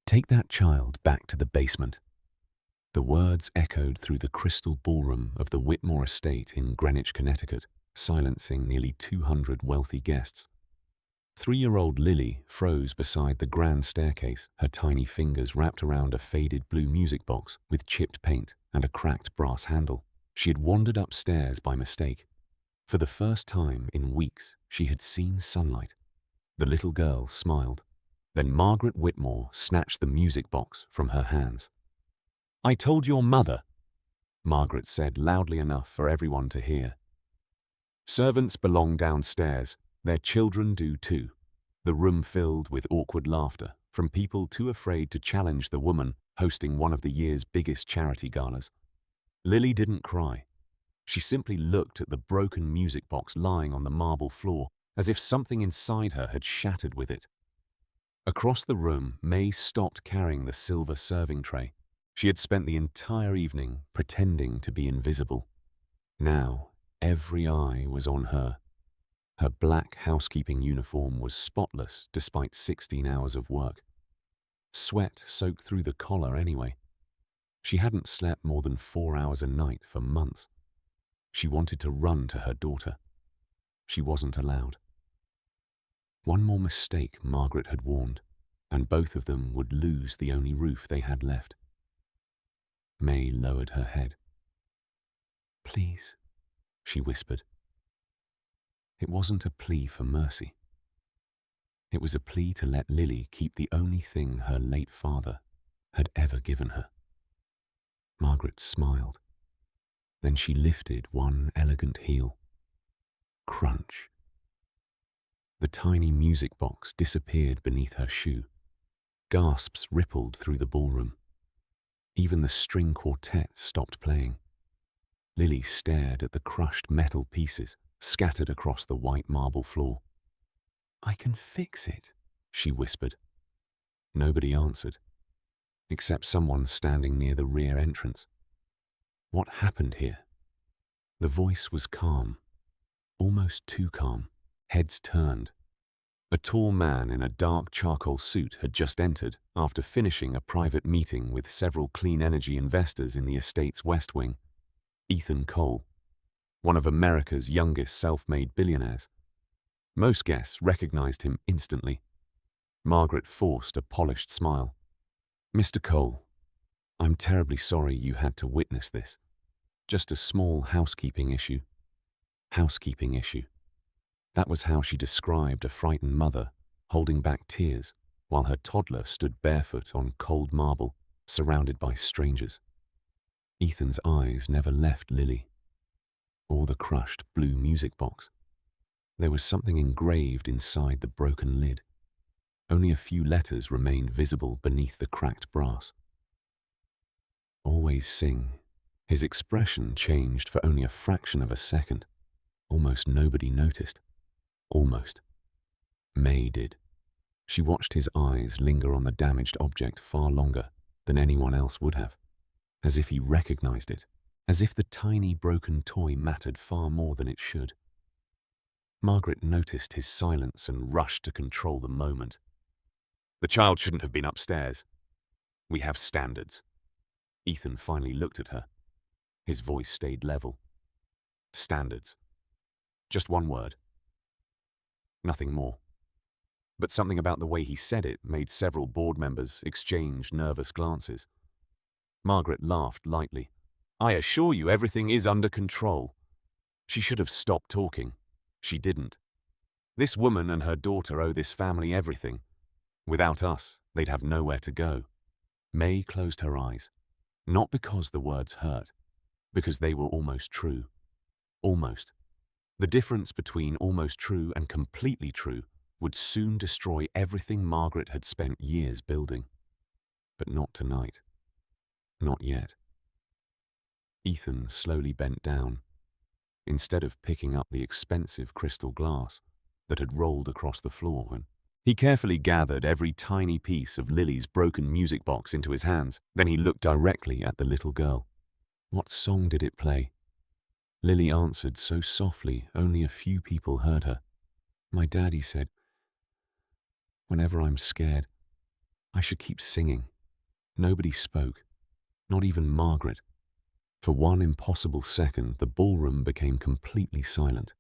Take that child back to the basement. The words echoed through the crystal ballroom of the Whitmore estate in Greenwich, Connecticut, silencing nearly 200 wealthy guests. 3-year-old Lily froze beside the grand staircase, her tiny fingers wrapped around a faded blue music box with chipped paint and a cracked brass handle. She had wandered upstairs by mistake. For the first time in weeks, she had seen sunlight. The little girl smiled. Then Margaret Whitmore snatched the music box from her hands. "I told your mother," Margaret said loudly enough for everyone to hear. "Servants belong downstairs. Their children do too." The room filled with awkward laughter from people too afraid to challenge the woman hosting one of the year's biggest charity galas. Lily didn't cry. She simply looked at the broken music box lying on the marble floor as if something inside her had shattered with it. Across the room, May stopped carrying the silver serving tray. She had spent the entire evening pretending to be invisible. Now, every eye was on her. Her black housekeeping uniform was spotless despite 16 hours of work. Sweat soaked through the collar anyway. She hadn't slept more than 4 hours a night for months. She wanted to run to her daughter. She wasn't allowed. One more mistake, Margaret had warned, and both of them would lose the only roof they had left. May lowered her head. "Please," she whispered. It wasn't a plea for mercy. It was a plea to let Lily keep the only thing her late father had ever given her. Margaret smiled. Then she lifted one elegant heel. Crunch. The tiny music box disappeared beneath her shoe. Gasps rippled through the ballroom. Even the string quartet stopped playing. Lily stared at the crushed metal pieces scattered across the white marble floor. "I can fix it," she whispered. Nobody answered, except someone standing near the rear entrance. What happened here? The voice was calm, almost too calm. Heads turned. A tall man in a dark charcoal suit had just entered after finishing a private meeting with several clean energy investors in the estate's West Wing. Ethan Cole, one of America's youngest self-made billionaires. Most guests recognized him instantly. Margaret forced a polished smile. "Mr. Cole, I'm terribly sorry you had to witness this. Just a small housekeeping issue." Housekeeping issue. That was how she described a frightened mother holding back tears while her toddler stood barefoot on cold marble, surrounded by strangers. Ethan's eyes never left Lily, or the crushed blue music box. There was something engraved inside the broken lid. Only a few letters remained visible beneath the cracked brass. "Always sing." His expression changed for only a fraction of a second. Almost nobody noticed. Almost. May did. She watched his eyes linger on the damaged object far longer than anyone else would have, as if he recognized it, as if the tiny broken toy mattered far more than it should. Margaret noticed his silence and rushed to control the moment. "The child shouldn't have been upstairs. We have standards." Ethan finally looked at her. His voice stayed level. "Standards. Just one word. Nothing more." But something about the way he said it made several board members exchange nervous glances. Margaret laughed lightly. "I assure you everything is under control." She should have stopped talking. She didn't. This woman and her daughter owe this family everything. Without us, they'd have nowhere to go. May closed her eyes. Not because the words hurt, because they were almost true. Almost. The difference between almost true and completely true would soon destroy everything Margaret had spent years building. But not tonight. Not yet. Ethan slowly bent down. Instead of picking up the expensive crystal glass that had rolled across the floor, he carefully gathered every tiny piece of Lily's broken music box into his hands. Then he looked directly at the little girl. What song did it play? Lily answered so softly only a few people heard her. "My daddy said, whenever I'm scared, I should keep singing. Nobody spoke, not even Margaret. For one impossible second, the ballroom became completely silent.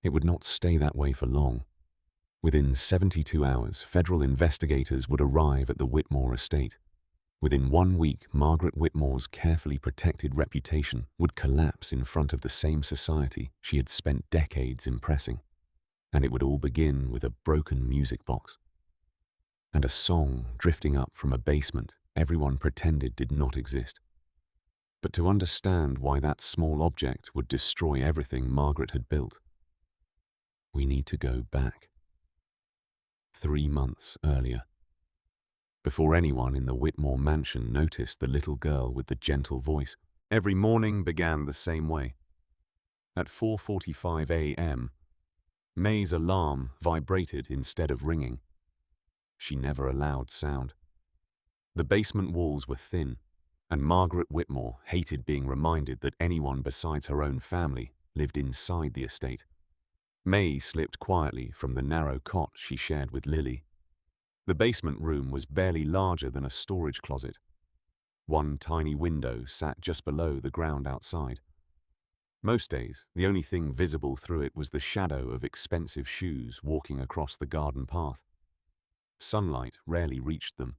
It would not stay that way for long. Within 72 hours, federal investigators would arrive at the Whitmore estate. Within 1 week, Margaret Whitmore's carefully protected reputation would collapse in front of the same society she had spent decades impressing. And it would all begin with a broken music box and a song drifting up from a basement everyone pretended did not exist. But to understand why that small object would destroy everything Margaret had built, we need to go back. 3 months earlier. Before anyone in the Whitmore mansion noticed the little girl with the gentle voice, every morning began the same way. At 4:45 a.m., May's alarm vibrated instead of ringing. She never allowed sound. The basement walls were thin, and Margaret Whitmore hated being reminded that anyone besides her own family lived inside the estate. May slipped quietly from the narrow cot she shared with Lily. The basement room was barely larger than a storage closet. One tiny window sat just below the ground outside. Most days, the only thing visible through it was the shadow of expensive shoes walking across the garden path. Sunlight rarely reached them.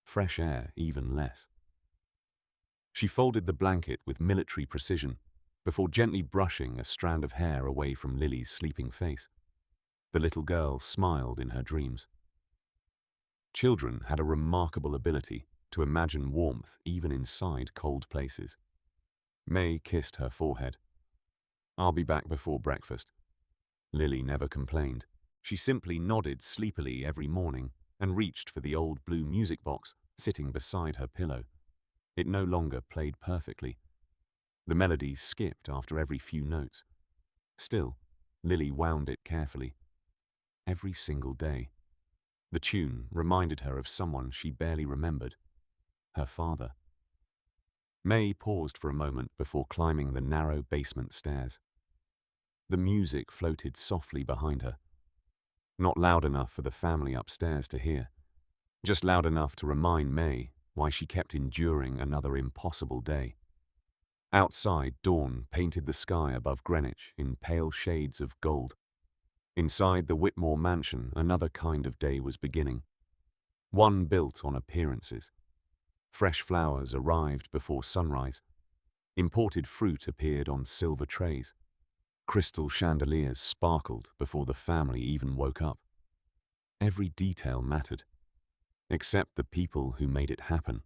Fresh air even less. She folded the blanket with military precision before gently brushing a strand of hair away from Lily's sleeping face. The little girl smiled in her dreams. Children had a remarkable ability to imagine warmth even inside cold places. May kissed her forehead. "I'll be back before breakfast." Lily never complained. She simply nodded sleepily every morning and reached for the old blue music box sitting beside her pillow. It no longer played perfectly. The melody skipped after every few notes. Still, Lily wound it carefully. Every single day. The tune reminded her of someone she barely remembered. Her father. May paused for a moment before climbing the narrow basement stairs. The music floated softly behind her. Not loud enough for the family upstairs to hear. Just loud enough to remind May why she kept enduring another impossible day. Outside, dawn painted the sky above Greenwich in pale shades of gold. Inside the Whitmore mansion, another kind of day was beginning. One built on appearances. Fresh flowers arrived before sunrise. Imported fruit appeared on silver trays. Crystal chandeliers sparkled before the family even woke up. Every detail mattered, except the people who made it happen.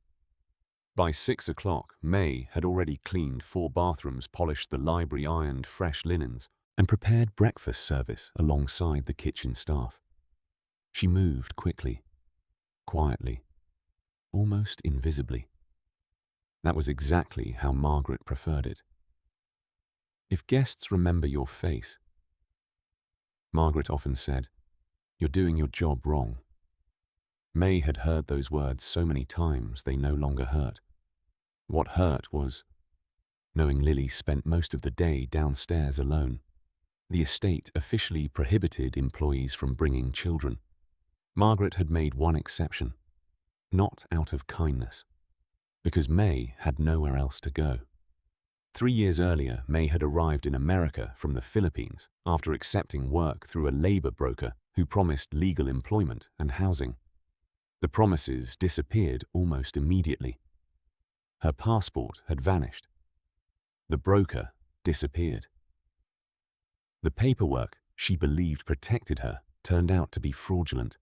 By 6 o'clock, May had already cleaned 4 bathrooms, polished the library, ironed fresh linens, and prepared breakfast service alongside the kitchen staff. She moved quickly, quietly, almost invisibly. That was exactly how Margaret preferred it. "If guests remember your face," Margaret often said, "you're doing your job wrong." May had heard those words so many times they no longer hurt. What hurt was knowing Lily spent most of the day downstairs alone. The estate officially prohibited employees from bringing children. Margaret had made one exception, not out of kindness, because May had nowhere else to go. 3 years earlier, May had arrived in America from the Philippines after accepting work through a labor broker who promised legal employment and housing. The promises disappeared almost immediately. Her passport had vanished. The broker disappeared. The paperwork she believed protected her turned out to be fraudulent.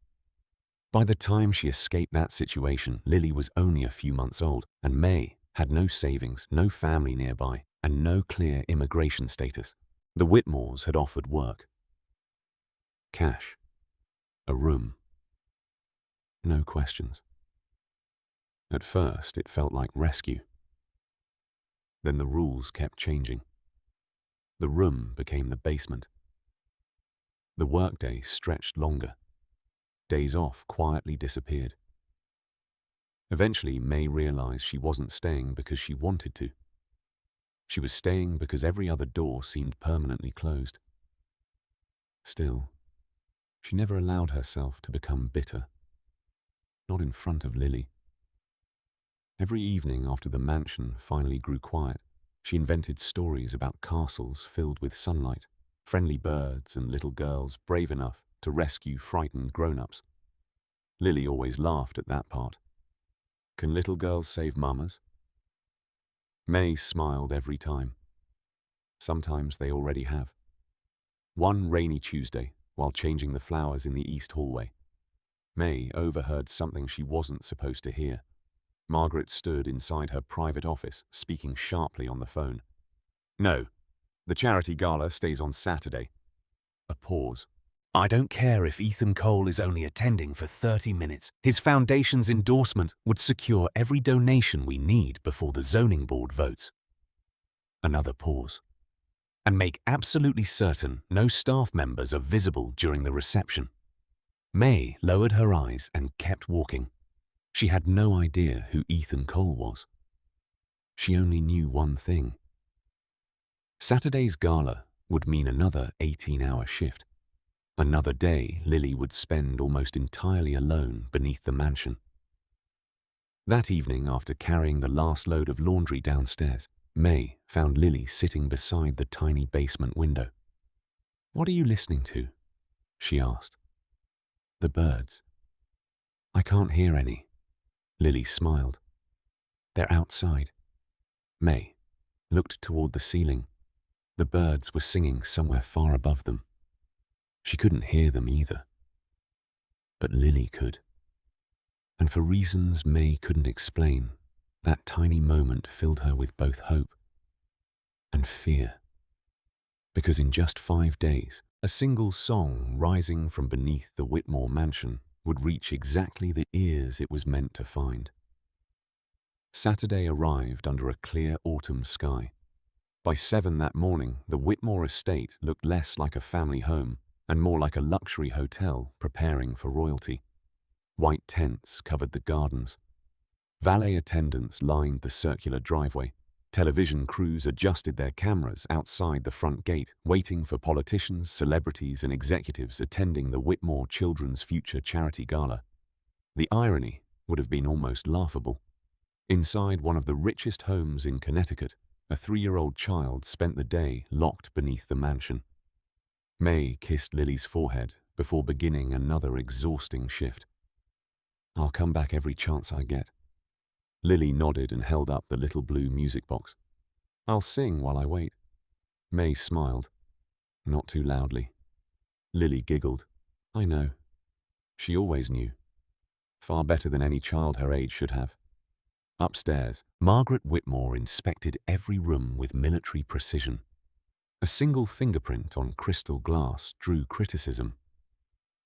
By the time she escaped that situation, Lily was only a few months old, and May had no savings, no family nearby, and no clear immigration status. The Whitmores had offered work. Cash. A room. No questions. At first, it felt like rescue. Then the rules kept changing. The room became the basement. The workday stretched longer. Days off quietly disappeared. Eventually, May realized she wasn't staying because she wanted to. She was staying because every other door seemed permanently closed. Still, she never allowed herself to become bitter. not in front of Lily. Every evening after the mansion finally grew quiet, she invented stories about castles filled with sunlight, friendly birds and little girls brave enough to rescue frightened grown-ups. Lily always laughed at that part. Can little girls save mamas? May smiled every time. Sometimes they already have. One rainy Tuesday, while changing the flowers in the east hallway, May overheard something she wasn't supposed to hear. Margaret stood inside her private office, speaking sharply on the phone. No, the charity gala stays on Saturday. A pause. I don't care if Ethan Cole is only attending for 30 minutes. His foundation's endorsement would secure every donation we need before the zoning board votes. Another pause. And make absolutely certain no staff members are visible during the reception. May lowered her eyes and kept walking. She had no idea who Ethan Cole was. She only knew one thing. Saturday's gala would mean another 18-hour shift. Another day Lily would spend almost entirely alone beneath the mansion. That evening, after carrying the last load of laundry downstairs, May found Lily sitting beside the tiny basement window. What are you listening to? She asked. The birds. I can't hear any. Lily smiled. They're outside. May looked toward the ceiling. The birds were singing somewhere far above them. She couldn't hear them either. But Lily could. And for reasons May couldn't explain, that tiny moment filled her with both hope and fear. Because in just 5 days, a single song rising from beneath the Whitmore mansion would reach exactly the ears it was meant to find. Saturday arrived under a clear autumn sky. By 7 that morning, the Whitmore estate looked less like a family home and more like a luxury hotel preparing for royalty. White tents covered the gardens. Valet attendants lined the circular driveway. Television crews adjusted their cameras outside the front gate, waiting for politicians, celebrities, and executives attending the Whitmore Children's Future Charity Gala. The irony would have been almost laughable. Inside one of the richest homes in Connecticut, a 3-year-old child spent the day locked beneath the mansion. May kissed Lily's forehead before beginning another exhausting shift. I'll come back every chance I get. Lily nodded and held up the little blue music box. I'll sing while I wait. May smiled, not too loudly. Lily giggled. I know. She always knew. Far better than any child her age should have. Upstairs, Margaret Whitmore inspected every room with military precision. A single fingerprint on crystal glass drew criticism.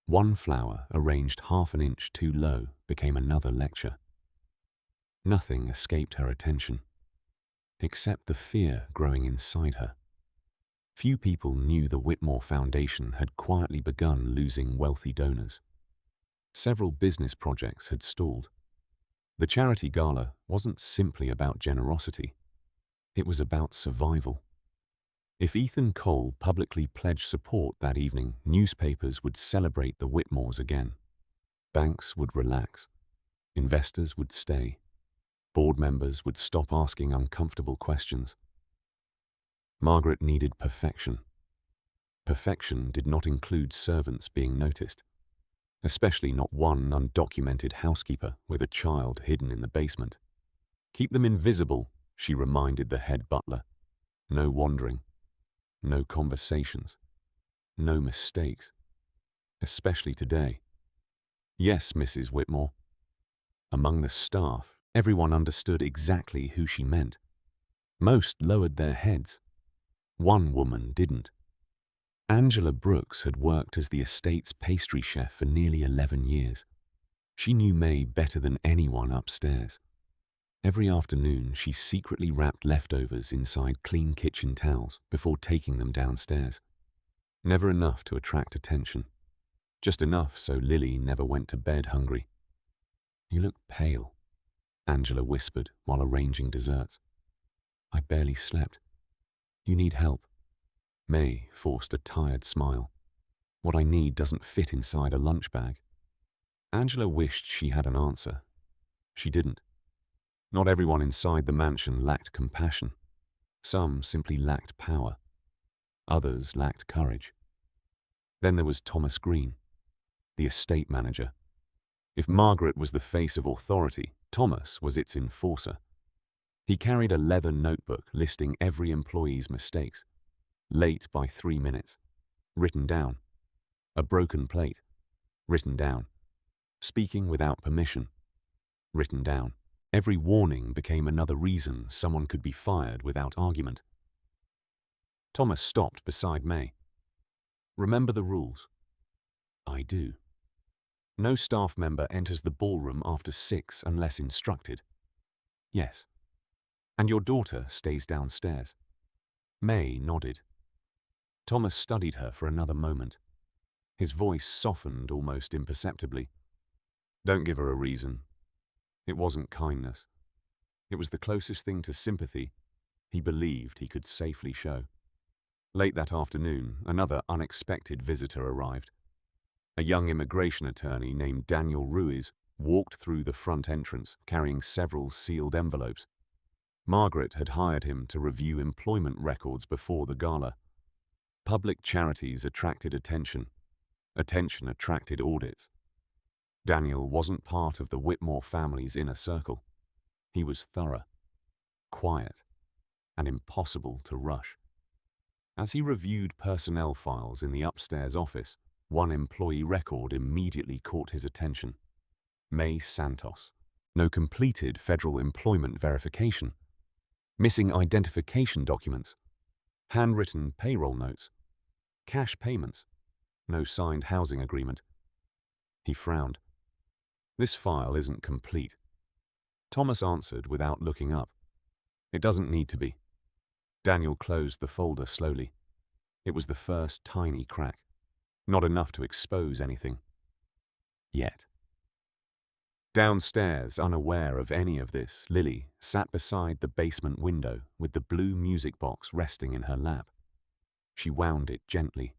One flower, arranged half an inch too low, became another lecture. Nothing escaped her attention, except the fear growing inside her. Few people knew the Whitmore Foundation had quietly begun losing wealthy donors. Several business projects had stalled. The charity gala wasn't simply about generosity. It was about survival. If Ethan Cole publicly pledged support that evening, newspapers would celebrate the Whitmores again. Banks would relax. Investors would stay. Board members would stop asking uncomfortable questions. Margaret needed perfection. Perfection did not include servants being noticed, especially not one undocumented housekeeper with a child hidden in the basement. Keep them invisible, she reminded the head butler. No wandering. No conversations. No mistakes. Especially today. Yes, Mrs. Whitmore. Among the staff, everyone understood exactly who she meant. Most lowered their heads. One woman didn't. Angela Brooks had worked as the estate's pastry chef for nearly 11 years. She knew May better than anyone upstairs. Every afternoon, she secretly wrapped leftovers inside clean kitchen towels before taking them downstairs. Never enough to attract attention. Just enough so Lily never went to bed hungry. You look pale, Angela whispered while arranging desserts. I barely slept. You need help. May forced a tired smile. What I need doesn't fit inside a lunch bag. Angela wished she had an answer. She didn't. Not everyone inside the mansion lacked compassion. Some simply lacked power. Others lacked courage. Then there was Thomas Green, the estate manager. If Margaret was the face of authority, Thomas was its enforcer. He carried a leather notebook listing every employee's mistakes. Late by 3 minutes. Written down. A broken plate. Written down. Speaking without permission. Written down. Every warning became another reason someone could be fired without argument. Thomas stopped beside May. "Remember the rules?" "I do." "No staff member enters the ballroom after 6 unless instructed." "Yes." "And your daughter stays downstairs." May nodded. Thomas studied her for another moment. His voice softened almost imperceptibly. "Don't give her a reason. It wasn't kindness. It was the closest thing to sympathy he believed he could safely show." Late that afternoon, another unexpected visitor arrived. A young immigration attorney named Daniel Ruiz walked through the front entrance carrying several sealed envelopes. Margaret had hired him to review employment records before the gala. Public charities attracted attention. Attention attracted audits. Daniel wasn't part of the Whitmore family's inner circle. He was thorough, quiet, and impossible to rush. As he reviewed personnel files in the upstairs office, one employee record immediately caught his attention. May Santos. No completed federal employment verification. Missing identification documents. Handwritten payroll notes. Cash payments. No signed housing agreement. He frowned. "This file isn't complete." Thomas answered without looking up. "It doesn't need to be." Daniel closed the folder slowly. It was the first tiny crack. Not enough to expose anything. Yet. Downstairs, unaware of any of this, Lily sat beside the basement window with the blue music box resting in her lap. She wound it gently.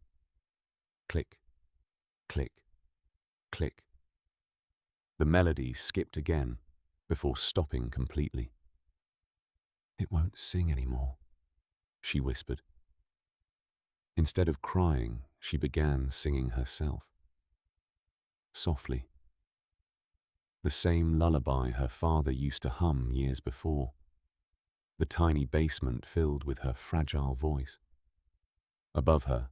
Click, click, click. The melody skipped again before stopping completely. "It won't sing anymore," she whispered. Instead of crying, she began singing herself. Softly. The same lullaby her father used to hum years before. The tiny basement filled with her fragile voice. Above her,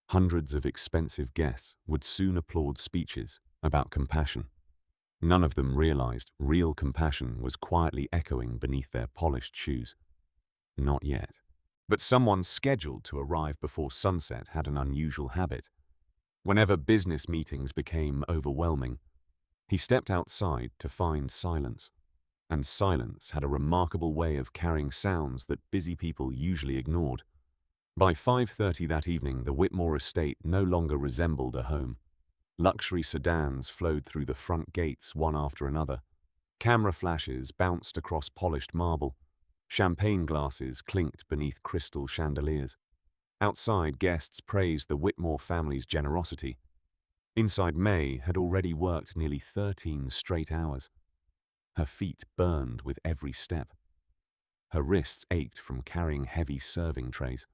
hundreds of expensive guests would soon applaud speeches about compassion. None of them realized real compassion was quietly echoing beneath their polished shoes. Not yet. But someone scheduled to arrive before sunset had an unusual habit. Whenever business meetings became overwhelming, he stepped outside to find silence. And silence had a remarkable way of carrying sounds that busy people usually ignored. By 5:30 that evening, the Whitmore estate no longer resembled a home. Luxury sedans flowed through the front gates one after another. Camera flashes bounced across polished marble. Champagne glasses clinked beneath crystal chandeliers. Outside, guests praised the Whitmore family's generosity. Inside, May had already worked nearly 13 straight hours. Her feet burned with every step. Her wrists ached from carrying heavy serving trays.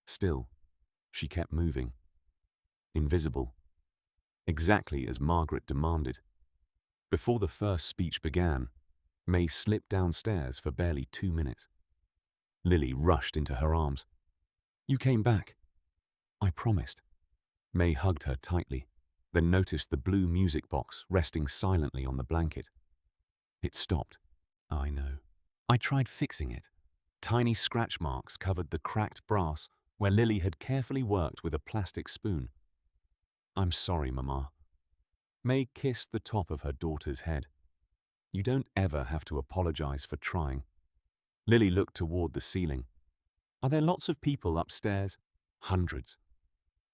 Still, she kept moving. Invisible. Exactly as Margaret demanded. Before the first speech began, May slipped downstairs for barely 2 minutes. Lily rushed into her arms. "You came back." "I promised." May hugged her tightly, then noticed the blue music box resting silently on the blanket. It stopped. "I know. I tried fixing it." Tiny scratch marks covered the cracked brass where Lily had carefully worked with a plastic spoon. "I'm sorry, Mama." May kissed the top of her daughter's head. "You don't ever have to apologize for trying." Lily looked toward the ceiling. "Are there lots of people upstairs?" "Hundreds."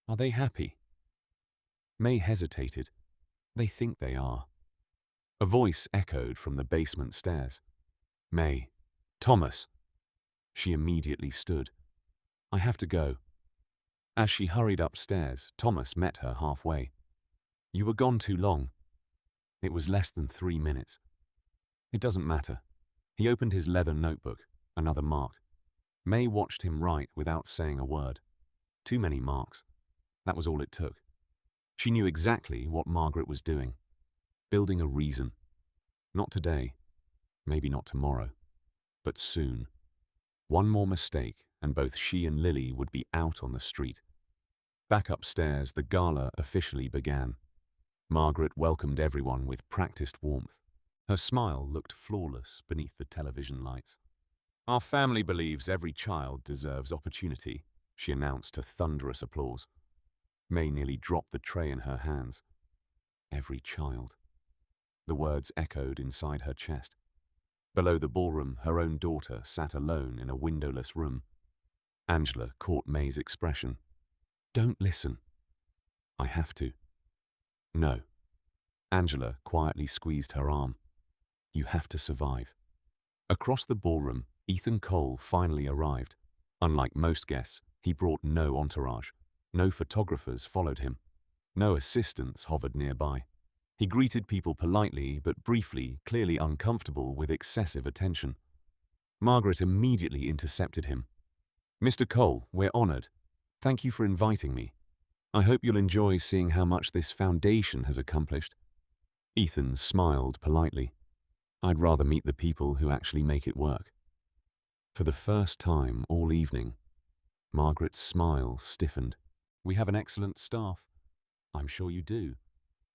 "Are they happy?" May hesitated. "They think they are." A voice echoed from the basement stairs. "May." "Thomas." She immediately stood. "I have to go." As she hurried upstairs, Thomas met her halfway. "You were gone too long." It was less than 3 minutes. It doesn't matter. He opened his leather notebook, another mark. May watched him write without saying a word. Too many marks. That was all it took. She knew exactly what Margaret was doing. Building a reason. Not today, maybe not tomorrow, but soon. One more mistake, and both she and Lily would be out on the street. Back upstairs, the gala officially began. Margaret welcomed everyone with practiced warmth. Her smile looked flawless beneath the television lights. "Our family believes every child deserves opportunity," she announced to thunderous applause. May nearly dropped the tray in her hands. Every child. The words echoed inside her chest. Below the ballroom, her own daughter sat alone in a windowless room. Angela caught May's expression. "Don't listen." "I have to." "No." Angela quietly squeezed her arm. "You have to survive." Across the ballroom, Ethan Cole finally arrived. Unlike most guests, he brought no entourage. No photographers followed him. No assistants hovered nearby. He greeted people politely but briefly, clearly uncomfortable with excessive attention. Margaret immediately intercepted him. "Mr. Cole, we're honored. Thank you for inviting me. I hope you'll enjoy seeing how much this foundation has accomplished." Ethan smiled politely. "I'd rather meet the people who actually make it work." For the first time all evening, Margaret's smile stiffened. "We have an excellent staff." "I'm sure you do."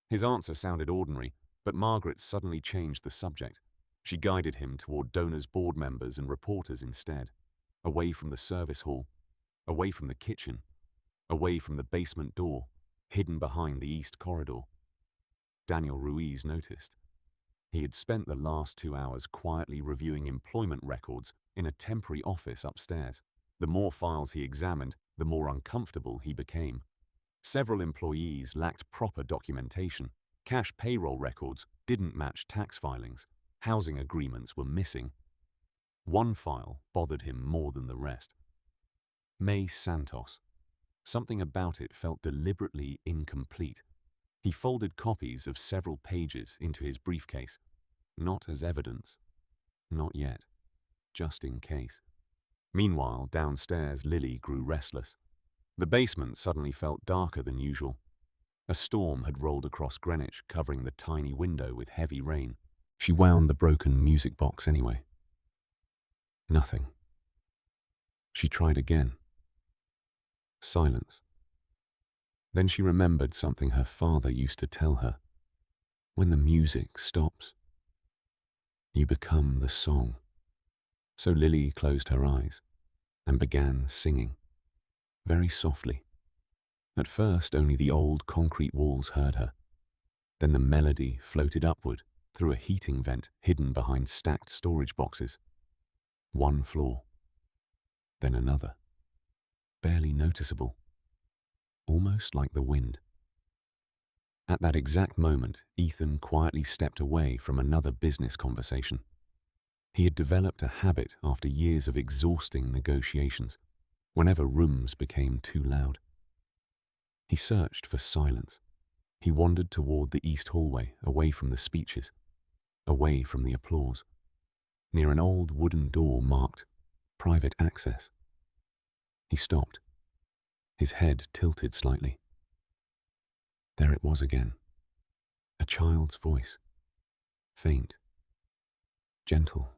His answer sounded ordinary, but Margaret suddenly changed the subject. She guided him toward donors' board members and reporters instead, away from the service hall, away from the kitchen, away from the basement door, hidden behind the east corridor. Daniel Ruiz noticed. He had spent the last 2 hours quietly reviewing employment records in a temporary office upstairs. The more files he examined, the more uncomfortable he became. Several employees lacked proper documentation. Cash payroll records didn't match tax filings. Housing agreements were missing. One file bothered him more than the rest. May Santos. Something about it felt deliberately incomplete. He folded copies of several pages into his briefcase. Not as evidence. Not yet. Just in case. Meanwhile, downstairs, Lily grew restless. The basement suddenly felt darker than usual. A storm had rolled across Greenwich, covering the tiny window with heavy rain. She wound the broken music box anyway. Nothing. She tried again. Silence. Then she remembered something her father used to tell her. When the music stops, you become the song. So Lily closed her eyes and began singing, very softly. At first, only the old concrete walls heard her. Then the melody floated upward through a heating vent hidden behind stacked storage boxes. One floor, then another, barely noticeable, almost like the wind. At that exact moment, Ethan quietly stepped away from another business conversation. He had developed a habit after years of exhausting negotiations, whenever rooms became too loud. He searched for silence. He wandered toward the east hallway, away from the speeches, away from the applause, near an old wooden door marked "Private Access." He stopped, his head tilted slightly. There it was again, a child's voice, faint, gentle,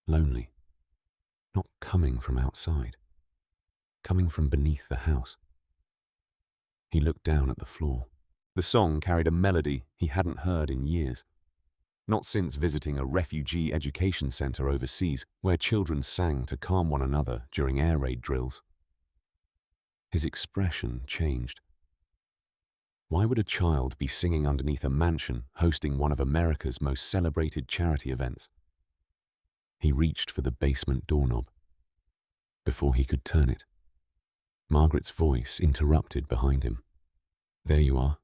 lonely, not coming from outside, coming from beneath the house. He looked down at the floor. The song carried a melody he hadn't heard in years, not since visiting a refugee education center overseas where children sang to calm one another during air raid drills. His expression changed. Why would a child be singing underneath a mansion hosting one of America's most celebrated charity events? He reached for the basement doorknob. Before he could turn it, Margaret's voice interrupted behind him. "There you are."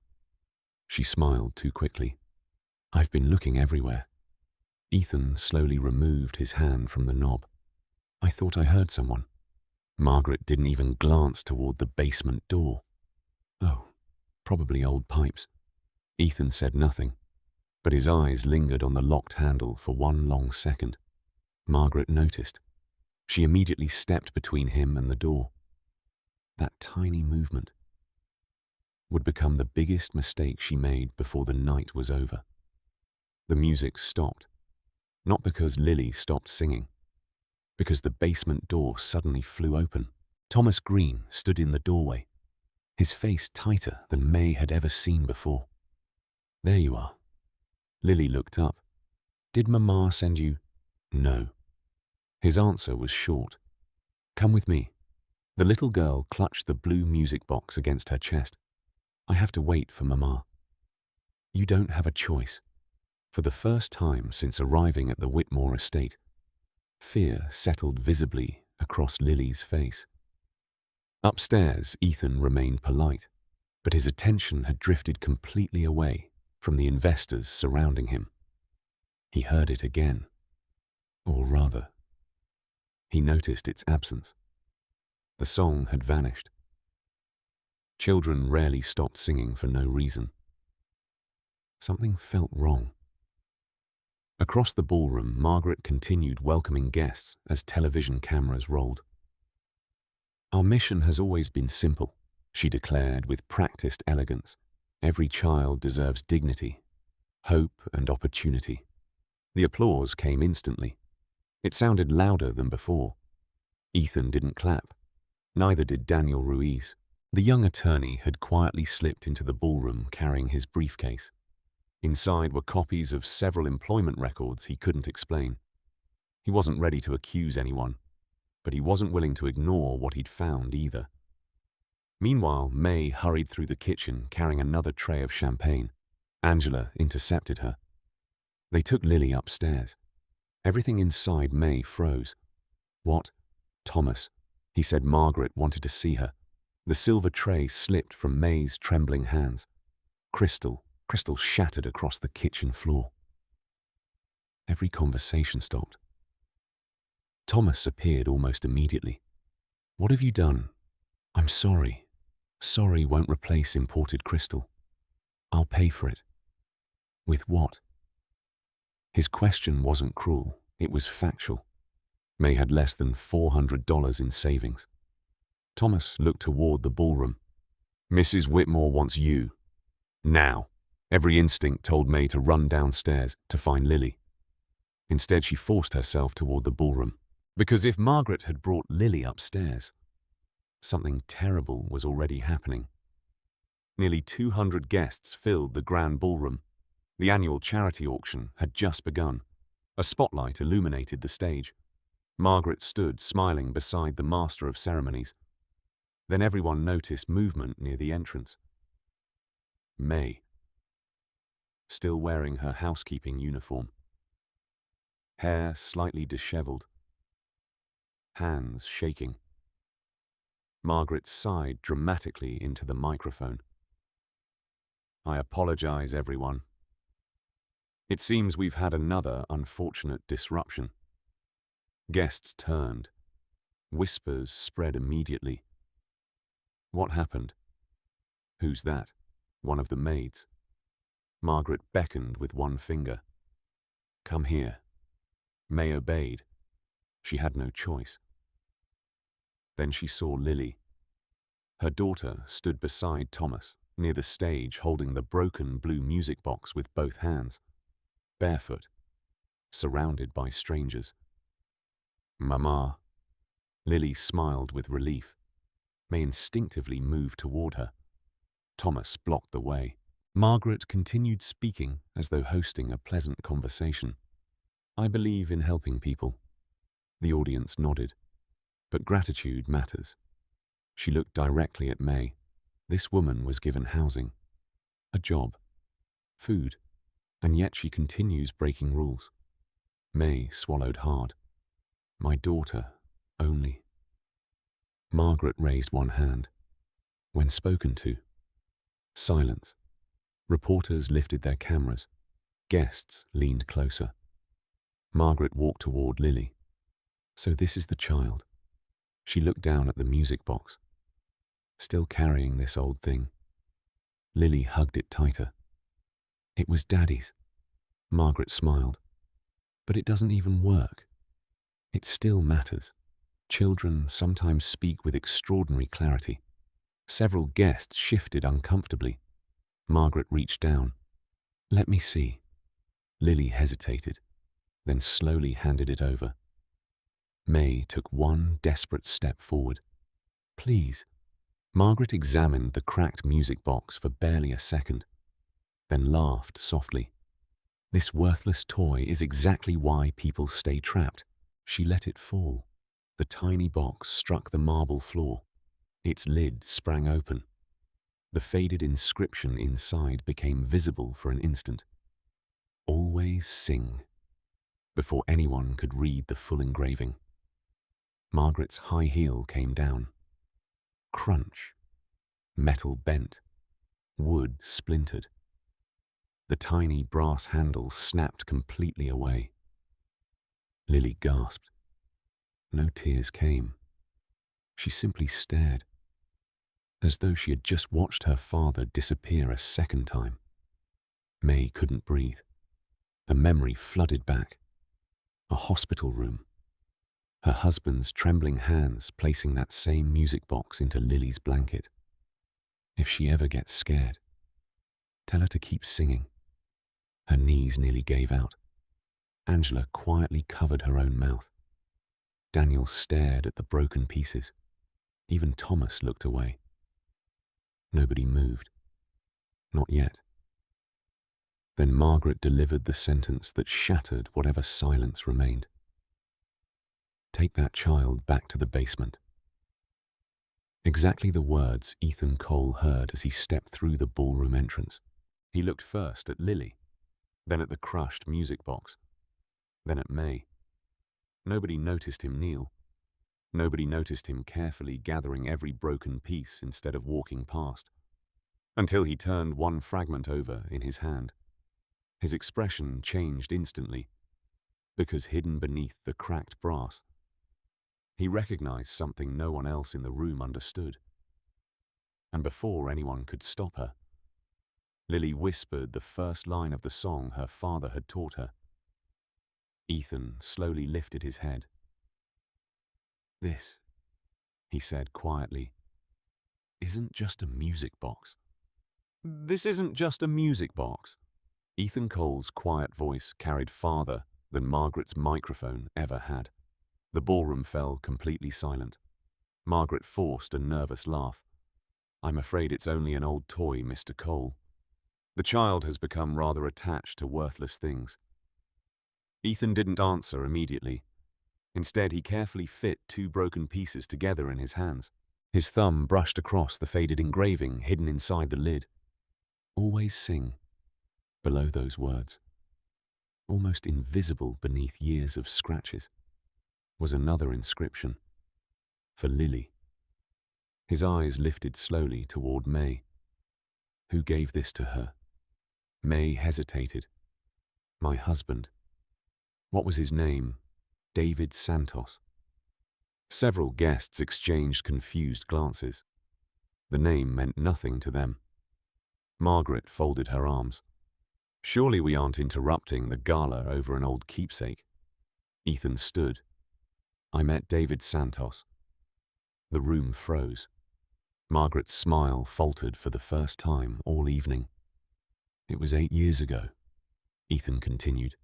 She smiled too quickly. "I've been looking everywhere." Ethan slowly removed his hand from the knob. "I thought I heard someone." Margaret didn't even glance toward the basement door. "Oh, probably old pipes." Ethan said nothing, but his eyes lingered on the locked handle for one long second. Margaret noticed. She immediately stepped between him and the door. That tiny movement would become the biggest mistake she made before the night was over. The music stopped, not because Lily stopped singing, because the basement door suddenly flew open. Thomas Green stood in the doorway, his face tighter than May had ever seen before. "There you are." Lily looked up. "Did Mama send you?" "No." His answer was short. "Come with me." The little girl clutched the blue music box against her chest. "I have to wait for Mama." "You don't have a choice." For the first time since arriving at the Whitmore estate, fear settled visibly across Lily's face. Upstairs, Ethan remained polite, but his attention had drifted completely away from the investors surrounding him. He heard it again. Or rather, he noticed its absence. The song had vanished. Children rarely stopped singing for no reason. Something felt wrong. Across the ballroom, Margaret continued welcoming guests as television cameras rolled. "Our mission has always been simple," she declared with practiced elegance. "Every child deserves dignity, hope, and opportunity." The applause came instantly. It sounded louder than before. Ethan didn't clap. Neither did Daniel Ruiz. The young attorney had quietly slipped into the ballroom carrying his briefcase. Inside were copies of several employment records he couldn't explain. He wasn't ready to accuse anyone, but he wasn't willing to ignore what he'd found either. Meanwhile, May hurried through the kitchen carrying another tray of champagne. Angela intercepted her. They took Lily upstairs. Everything inside May froze. "What?" "Thomas." He said Margaret wanted to see her. The silver tray slipped from May's trembling hands. Crystal shattered across the kitchen floor. Every conversation stopped. Thomas appeared almost immediately. "What have you done?" "I'm sorry. Sorry won't replace imported crystal. I'll pay for it." "With what?" His question wasn't cruel, it was factual. May had less than $400 in savings. Thomas looked toward the ballroom. "Mrs. Whitmore wants you. Now." Every instinct told May to run downstairs to find Lily. Instead, she forced herself toward the ballroom. Because if Margaret had brought Lily upstairs, something terrible was already happening. Nearly 200 guests filled the grand ballroom. The annual charity auction had just begun. A spotlight illuminated the stage. Margaret stood smiling beside the master of ceremonies. Then everyone noticed movement near the entrance. May, still wearing her housekeeping uniform. Hair slightly disheveled. Hands shaking. Margaret sighed dramatically into the microphone. "I apologize, everyone. It seems we've had another unfortunate disruption." Guests turned. Whispers spread immediately. "What happened?" "Who's that?" "One of the maids." Margaret beckoned with one finger. "Come here." May obeyed. She had no choice. Then she saw Lily. Her daughter stood beside Thomas, near the stage holding the broken blue music box with both hands, barefoot, surrounded by strangers. "Mama." Lily smiled with relief. May instinctively moved toward her. Thomas blocked the way. Margaret continued speaking as though hosting a pleasant conversation. "I believe in helping people." The audience nodded. But gratitude matters. She looked directly at May. This woman was given housing, a job, food, and yet she continues breaking rules. May swallowed hard. "My daughter, only." Margaret raised one hand. When spoken to, silence. Reporters lifted their cameras. Guests leaned closer. Margaret walked toward Lily. "So this is the child." She looked down at the music box. Still carrying this old thing. Lily hugged it tighter. "It was Daddy's." Margaret smiled. But it doesn't even work. It still matters. Children sometimes speak with extraordinary clarity. Several guests shifted uncomfortably. Margaret reached down. Let me see. Lily hesitated, then slowly handed it over. May took one desperate step forward. Please. Margaret examined the cracked music box for barely a second, then laughed softly. This worthless toy is exactly why people stay trapped. She let it fall. The tiny box struck the marble floor. Its lid sprang open. The faded inscription inside became visible for an instant. Always sing. Before anyone could read the full engraving. Margaret's high heel came down. Crunch. Metal bent. Wood splintered. The tiny brass handle snapped completely away. Lily gasped. No tears came. She simply stared, as though she had just watched her father disappear a second time. May couldn't breathe. A memory flooded back. A hospital room. Her husband's trembling hands placing that same music box into Lily's blanket. If she ever gets scared, tell her to keep singing. Her knees nearly gave out. Angela quietly covered her own mouth. Daniel stared at the broken pieces. Even Thomas looked away. Nobody moved. Not yet. Then Margaret delivered the sentence that shattered whatever silence remained. Take that child back to the basement. Exactly the words Ethan Cole heard as he stepped through the ballroom entrance. He looked first at Lily, then at the crushed music box, then at May. Nobody noticed him kneel. Nobody noticed him carefully gathering every broken piece instead of walking past, until he turned one fragment over in his hand. His expression changed instantly, because hidden beneath the cracked brass, he recognized something no one else in the room understood. And before anyone could stop her, Lily whispered the first line of the song her father had taught her. Ethan slowly lifted his head. This, he said quietly, isn't just a music box. This isn't just a music box. Ethan Cole's quiet voice carried farther than Margaret's microphone ever had. The ballroom fell completely silent. Margaret forced a nervous laugh. I'm afraid it's only an old toy, Mr. Cole. The child has become rather attached to worthless things. Ethan didn't answer immediately. Instead, he carefully fit two broken pieces together in his hands. His thumb brushed across the faded engraving hidden inside the lid. Always sing. Below those words, almost invisible beneath years of scratches, was another inscription. For Lily. His eyes lifted slowly toward May. Who gave this to her? May hesitated. My husband. What was his name? David Santos. Several guests exchanged confused glances. The name meant nothing to them. Margaret folded her arms. Surely we aren't interrupting the gala over an old keepsake. Ethan stood. I met David Santos. The room froze. Margaret's smile faltered for the first time all evening. It was 8 years ago, Ethan continued.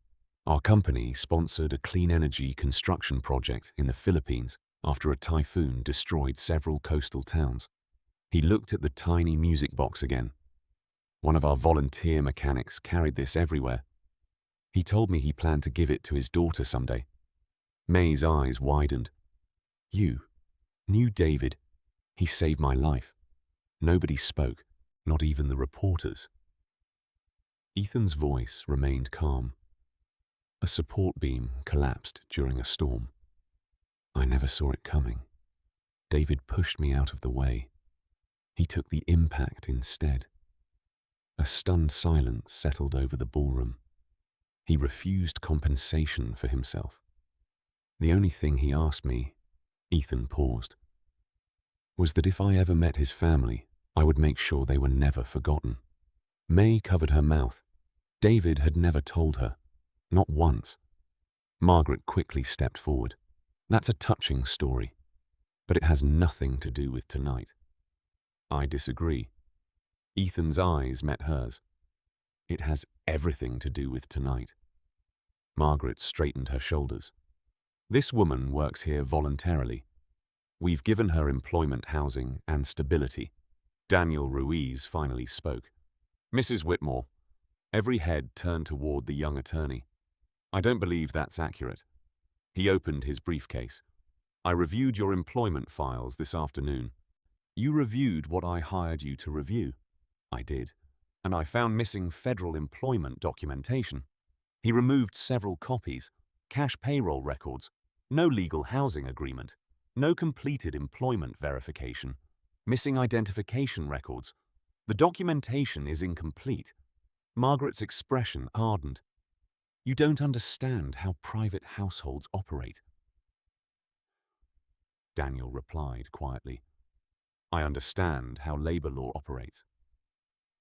Our company sponsored a clean energy construction project in the Philippines after a typhoon destroyed several coastal towns. He looked at the tiny music box again. One of our volunteer mechanics carried this everywhere. He told me he planned to give it to his daughter someday. May's eyes widened. You knew David. He saved my life. Nobody spoke, not even the reporters. Ethan's voice remained calm. A support beam collapsed during a storm. I never saw it coming. David pushed me out of the way. He took the impact instead. A stunned silence settled over the ballroom. He refused compensation for himself. The only thing he asked me, Ethan paused, was that if I ever met his family, I would make sure they were never forgotten. May covered her mouth. David had never told her, not once. Margaret quickly stepped forward. That's a touching story, but it has nothing to do with tonight. I disagree. Ethan's eyes met hers. It has everything to do with tonight. Margaret straightened her shoulders. This woman works here voluntarily. We've given her employment, housing, and stability. Daniel Ruiz finally spoke. Mrs. Whitmore. Every head turned toward the young attorney. I don't believe that's accurate. He opened his briefcase. I reviewed your employment files this afternoon. You reviewed what I hired you to review. I did, and I found missing federal employment documentation. He removed several copies, cash payroll records, no legal housing agreement, no completed employment verification, missing identification records. The documentation is incomplete. Margaret's expression hardened. You don't understand how private households operate. Daniel replied quietly. I understand how labor law operates.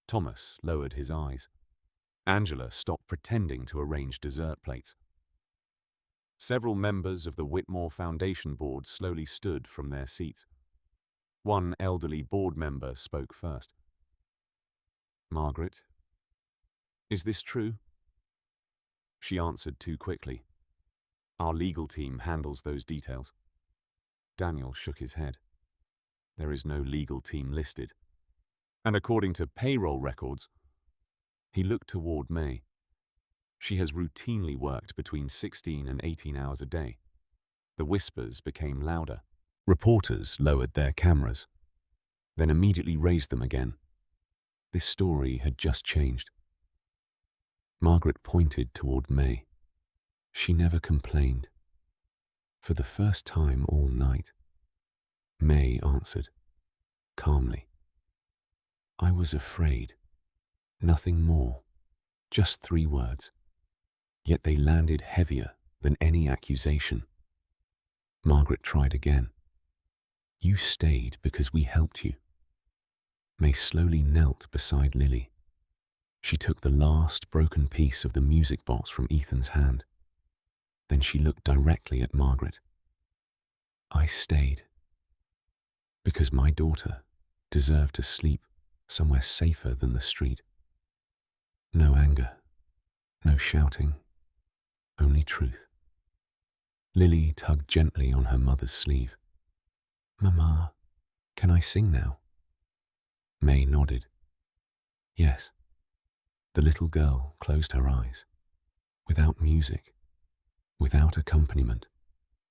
Thomas lowered his eyes. Angela stopped pretending to arrange dessert plates. Several members of the Whitmore Foundation board slowly stood from their seats. One elderly board member spoke first. Margaret, is this true? She answered too quickly. Our legal team handles those details. Daniel shook his head. There is no legal team listed. And according to payroll records, he looked toward May. She has routinely worked between 16 and 18 hours a day. The whispers became louder. Reporters lowered their cameras, then immediately raised them again. This story had just changed. Margaret pointed toward May. She never complained. For the first time all night, May answered, calmly. I was afraid. Nothing more. Just 3 words. Yet they landed heavier than any accusation. Margaret tried again. You stayed because we helped you. May slowly knelt beside Lily. She took the last broken piece of the music box from Ethan's hand. Then she looked directly at Margaret. I stayed because my daughter deserved to sleep somewhere safer than the street. No anger, no shouting, only truth. Lily tugged gently on her mother's sleeve. Mama, can I sing now? May nodded. Yes. The little girl closed her eyes. Without music, without accompaniment,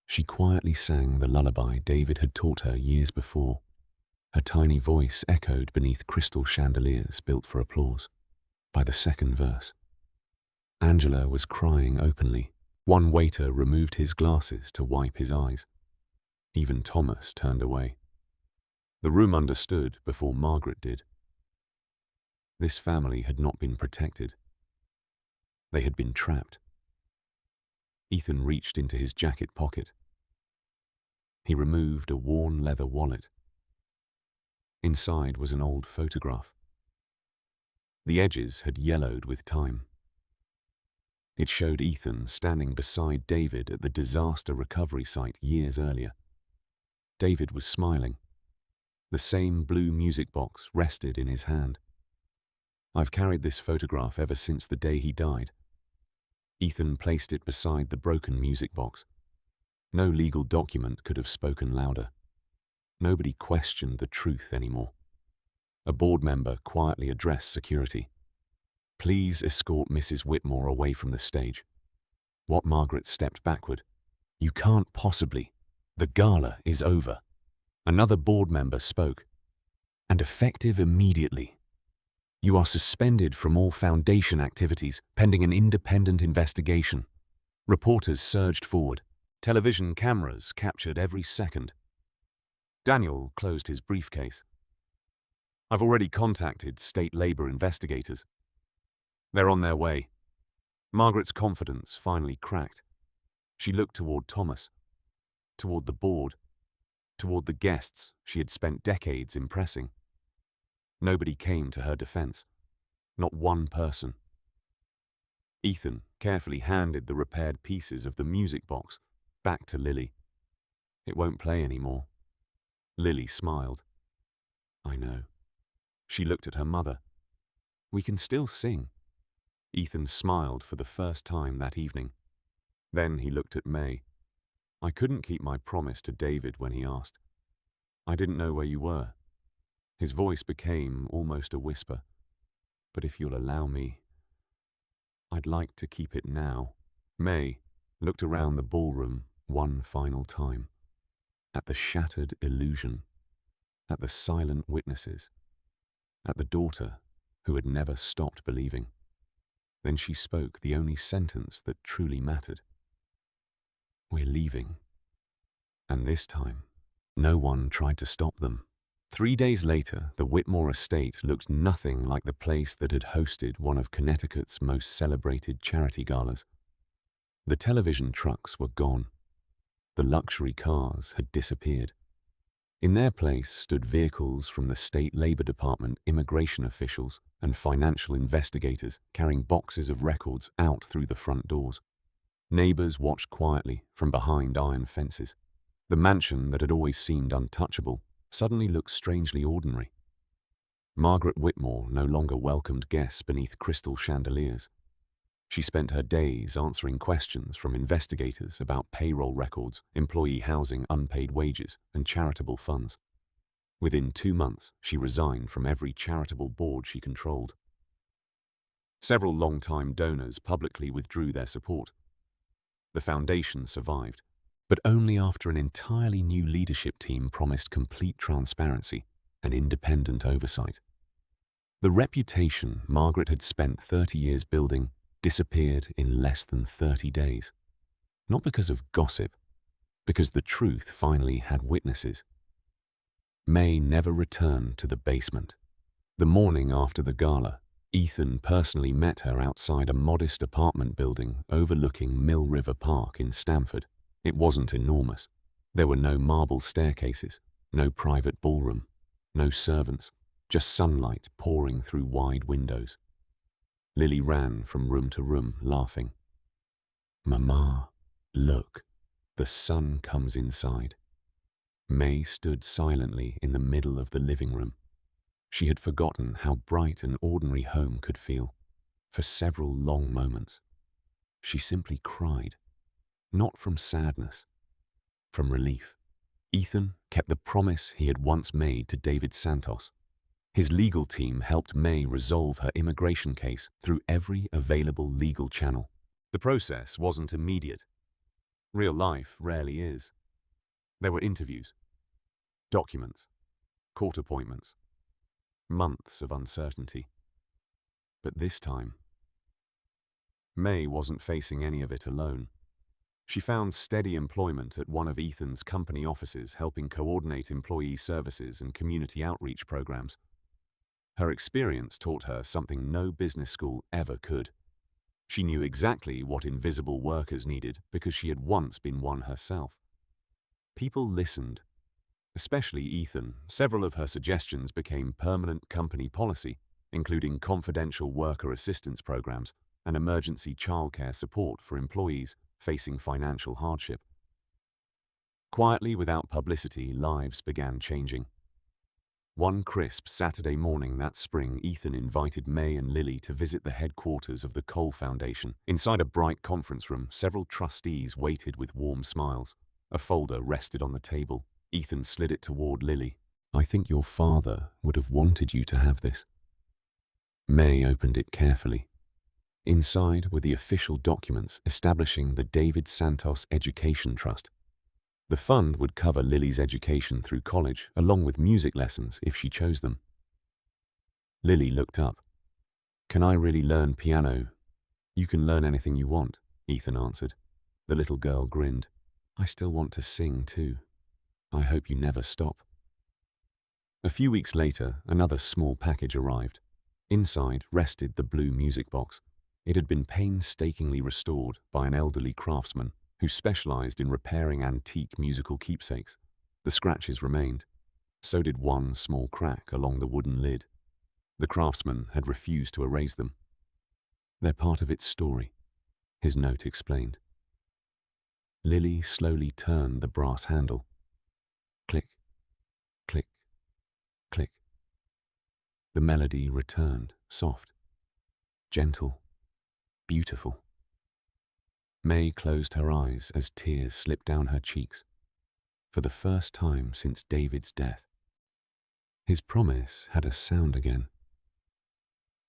she quietly sang the lullaby David had taught her years before. Her tiny voice echoed beneath crystal chandeliers built for applause. By the second verse, Angela was crying openly. One waiter removed his glasses to wipe his eyes. Even Thomas turned away. The room understood before Margaret did. This family had not been protected. They had been trapped. Ethan reached into his jacket pocket. He removed a worn leather wallet. Inside was an old photograph. The edges had yellowed with time. It showed Ethan standing beside David at the disaster recovery site years earlier. David was smiling. The same blue music box rested in his hand. I've carried this photograph ever since the day he died. Ethan placed it beside the broken music box. No legal document could have spoken louder. Nobody questioned the truth anymore. A board member quietly addressed security. Please escort Mrs. Whitmore away from the stage. What? Margaret stepped backward. You can't possibly. The gala is over. Another board member spoke. And effective immediately. You are suspended from all foundation activities pending an independent investigation. Reporters surged forward. Television cameras captured every second. Daniel closed his briefcase. I've already contacted state labor investigators. They're on their way. Margaret's confidence finally cracked. She looked toward Thomas, toward the board, toward the guests she had spent decades impressing. Nobody came to her defense. Not one person. Ethan carefully handed the repaired pieces of the music box back to Lily. "It won't play anymore." Lily smiled. "I know." She looked at her mother. "We can still sing." Ethan smiled for the first time that evening. Then he looked at May. "I couldn't keep my promise to David when he asked. I didn't know where you were." His voice became almost a whisper. "But if you'll allow me, I'd like to keep it now." May looked around the ballroom one final time. At the shattered illusion. At the silent witnesses. At the daughter who had never stopped believing. Then she spoke the only sentence that truly mattered. "We're leaving." And this time, no one tried to stop them. 3 days later, the Whitmore estate looked nothing like the place that had hosted one of Connecticut's most celebrated charity galas. The television trucks were gone. The luxury cars had disappeared. In their place stood vehicles from the state labor department, immigration officials, and financial investigators carrying boxes of records out through the front doors. Neighbors watched quietly from behind iron fences. The mansion that had always seemed untouchable suddenly looked strangely ordinary. Margaret Whitmore no longer welcomed guests beneath crystal chandeliers. She spent her days answering questions from investigators about payroll records, employee housing, unpaid wages, and charitable funds. Within 2 months, she resigned from every charitable board she controlled. Several long-time donors publicly withdrew their support. The foundation survived, but only after an entirely new leadership team promised complete transparency and independent oversight. The reputation Margaret had spent 30 years building disappeared in less than 30 days. Not because of gossip, because the truth finally had witnesses. May never returned to the basement. The morning after the gala, Ethan personally met her outside a modest apartment building overlooking Mill River Park in Stamford. It wasn't enormous. There were no marble staircases, no private ballroom, no servants, just sunlight pouring through wide windows. Lily ran from room to room, laughing. "Mama, look, the sun comes inside." May stood silently in the middle of the living room. She had forgotten how bright an ordinary home could feel. For several long moments, she simply cried, not from sadness, from relief. Ethan kept the promise he had once made to David Santos. His legal team helped May resolve her immigration case through every available legal channel. The process wasn't immediate. Real life rarely is. There were interviews, documents, court appointments, months of uncertainty. But this time, May wasn't facing any of it alone. She found steady employment at one of Ethan's company offices, helping coordinate employee services and community outreach programs. Her experience taught her something no business school ever could. She knew exactly what invisible workers needed because she had once been one herself. People listened, especially Ethan. Several of her suggestions became permanent company policy, including confidential worker assistance programs and emergency childcare support for employees facing financial hardship. Quietly, without publicity, lives began changing. One crisp Saturday morning that spring, Ethan invited May and Lily to visit the headquarters of the Cole Foundation. Inside a bright conference room, several trustees waited with warm smiles. A folder rested on the table. Ethan slid it toward Lily. "I think your father would have wanted you to have this." May opened it carefully. Inside were the official documents establishing the David Santos Education Trust. The fund would cover Lily's education through college, along with music lessons if she chose them. Lily looked up. "Can I really learn piano?" "You can learn anything you want," Ethan answered. The little girl grinned. "I still want to sing too. I hope you never stop." A few weeks later, another small package arrived. Inside rested the blue music box. It had been painstakingly restored by an elderly craftsman who specialized in repairing antique musical keepsakes. The scratches remained. So did one small crack along the wooden lid. The craftsman had refused to erase them. They're part of its story, his note explained. Lily slowly turned the brass handle. Click, click, click. The melody returned, soft, gentle, beautiful. May closed her eyes as tears slipped down her cheeks. For the first time since David's death, his promise had a sound again.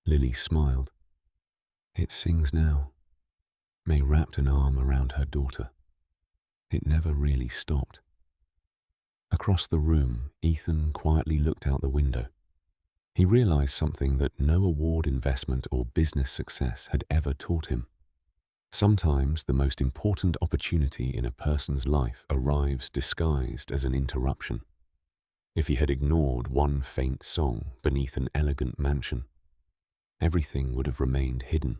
Lily smiled. It sings now. May wrapped an arm around her daughter. It never really stopped. Across the room, Ethan quietly looked out the window. He realized something that no award, investment, or business success had ever taught him. Sometimes the most important opportunity in a person's life arrives disguised as an interruption. If he had ignored one faint song beneath an elegant mansion, everything would have remained hidden.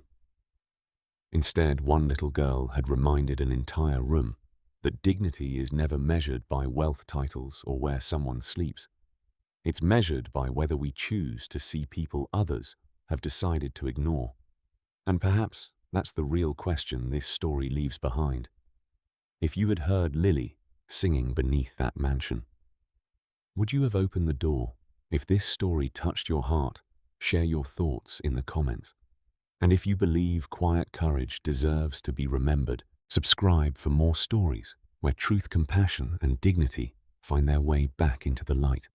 Instead, one little girl had reminded an entire room that dignity is never measured by wealth titles or where someone sleeps. It's measured by whether we choose to see people others have decided to ignore. And perhaps that's the real question this story leaves behind. If you had heard Lily singing beneath that mansion, would you have opened the door? If this story touched your heart, share your thoughts in the comments. And if you believe quiet courage deserves to be remembered, subscribe for more stories where truth, compassion, and dignity find their way back into the light.